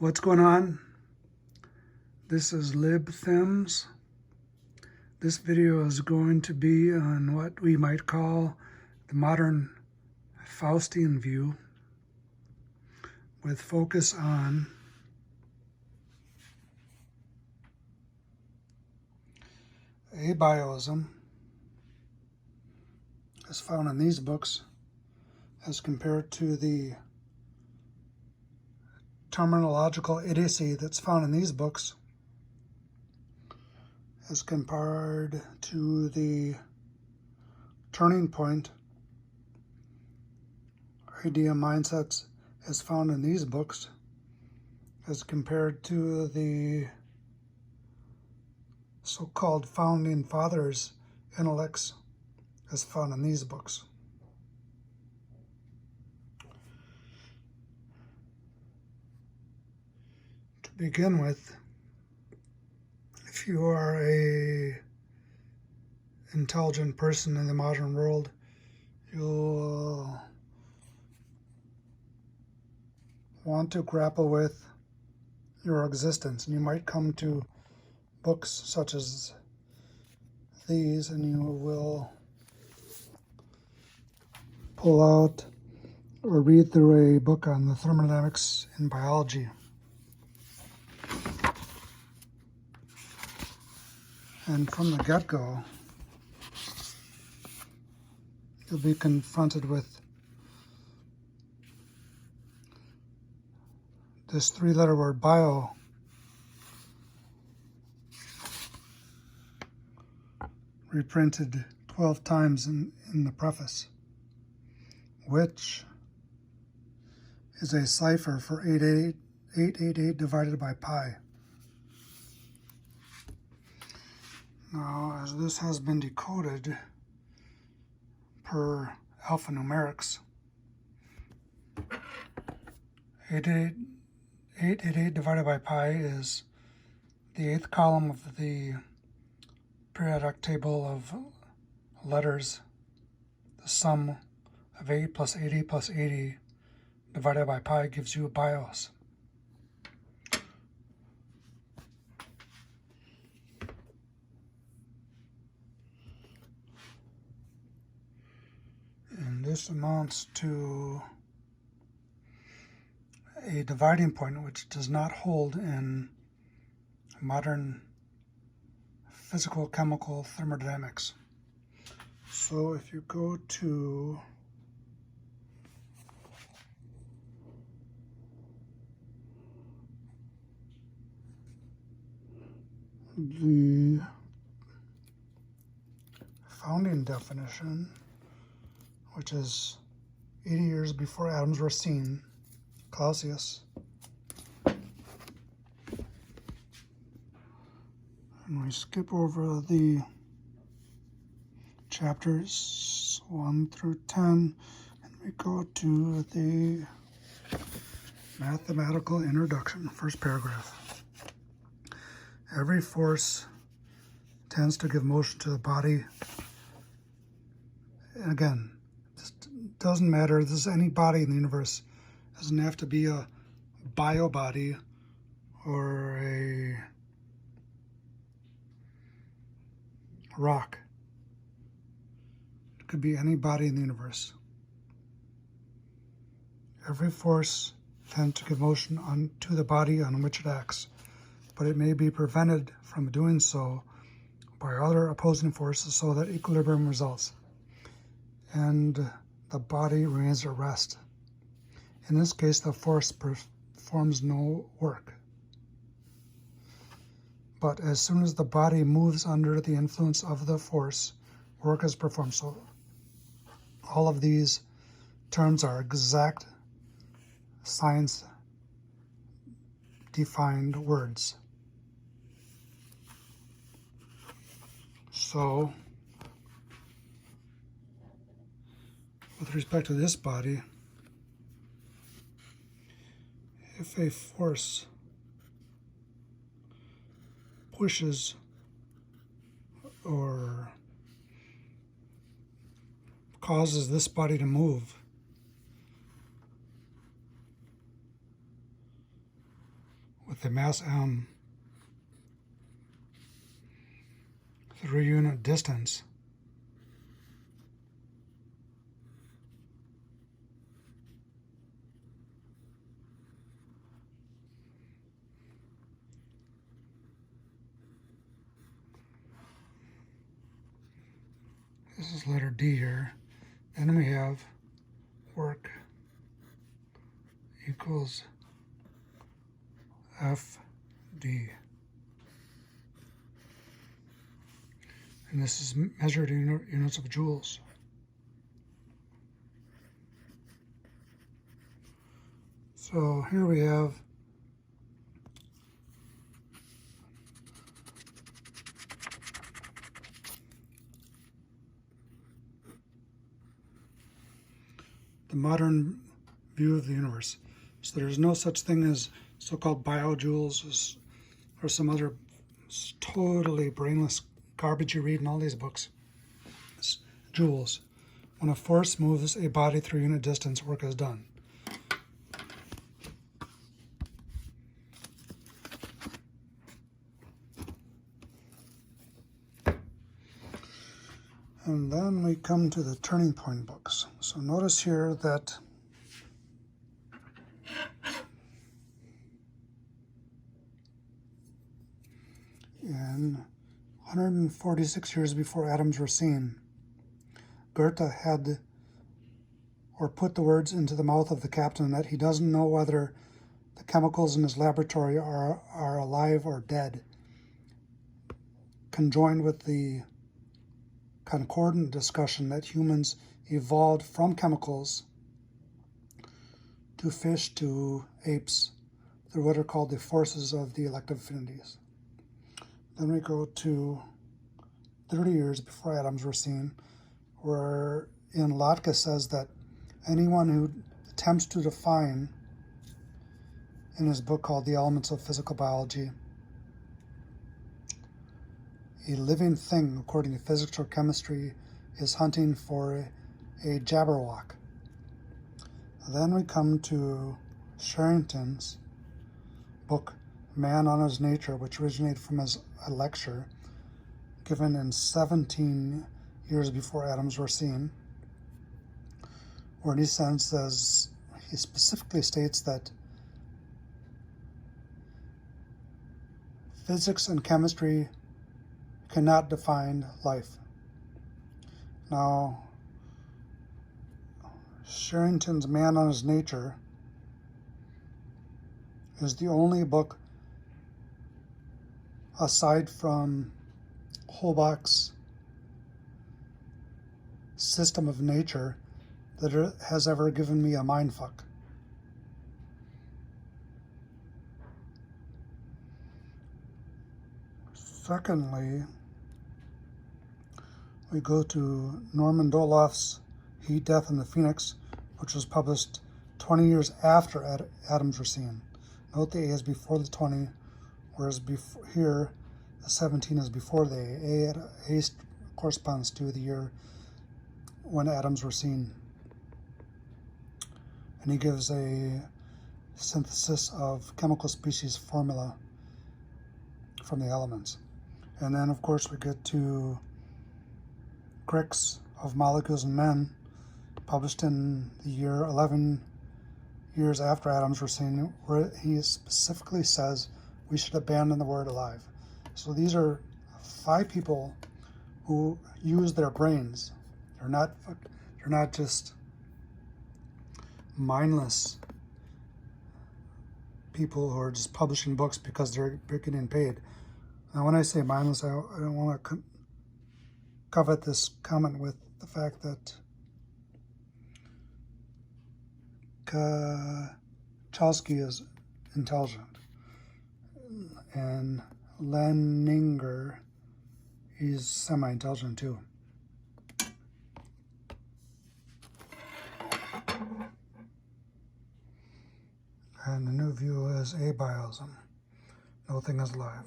What's going on? This is LibThems. This video is going to be on what we might call the modern Faustian view, with focus on abioism as found in these books as compared to the terminological idiocy that's found in these books as compared to the turning point idea mindsets as found in these books as compared to the so-called founding fathers' intellects as found in these books. To begin with, if you are a intelligent person in the modern world, you'll want to grapple with your existence, and you might come to books such as these and you will pull out or read through a book on the thermodynamics in biology. And from the get-go, you'll be confronted with this three-letter word, bio, reprinted 12 times in the preface, which is a cipher for 888 divided by pi. Now, as this has been decoded per alphanumerics, 888 divided by pi is the eighth column of the periodic table of letters. The sum of 8 plus 80 plus 80 divided by pi gives you a bios. And this amounts to a dividing point which does not hold in modern physical chemical thermodynamics. So if you go to the founding definition, which is 80 years before atoms were seen, Clausius, and we skip over the chapters 1 through 10, and we go to the mathematical introduction, first paragraph. Every force tends to give motion to the body. And again, this doesn't matter. This is any body in the universe. It doesn't have to be a bio body or a rock. It could be any body in the universe. Every force tends to give motion to the body on which it acts, but it may be prevented from doing so by other opposing forces so that equilibrium results and the body remains at rest. In this case, the force performs no work. But as soon as the body moves under the influence of the force, work is performed. So all of these terms are exact science-defined words. So, with respect to this body, if a force pushes or causes this body to move, with the mass m 3-unit distance, this is letter D here. Then we have work equals FD. And this is measured in units of joules. So here we have the modern view of the universe. So there's no such thing as so-called biojoules or some other totally brainless garbage you read in all these books. It's joules. When a force moves a body through unit distance, work is done. And then we come to the turning point books. So notice here that in 146 years before atoms were seen, Goethe had or put the words into the mouth of the captain that he doesn't know whether the chemicals in his laboratory are alive or dead, conjoined with the concordant discussion that humans evolved from chemicals to fish to apes through what are called the forces of the elective affinities. Then we go to 30 years before atoms were seen, where Lotke says that anyone who attempts to define, in his book called The Elements of Physical Biology, a living thing according to physics or chemistry is hunting for a Jabberwock. Then we come to Sherrington's book Man on His Nature, which originated from a lecture given in 17 years before atoms were seen, where he specifically states that physics and chemistry cannot define life. Now, Sherrington's Man on His Nature is the only book aside from Holbach's System of Nature that has ever given me a mindfuck. Secondly, we go to Norman Doloff's Heat, Death, and the Phoenix, which was published 20 years after atoms were seen. Note the A is before the 20, whereas here the 17 is before the A. A corresponds to the year when atoms were seen. And he gives a synthesis of chemical species formula from the elements. And then, of course, we get to Crick's of Molecules and Men, published in the year 11 years after atoms were seen, where he specifically says we should abandon the word alive. So these are 5 people who use their brains. They're not just mindless people who are just publishing books because they're getting paid. Now, when I say mindless, I don't want to covet this comment with the fact that Chomsky is intelligent, and Leninger, he's semi-intelligent too. And the new view is abioism. No thing is alive.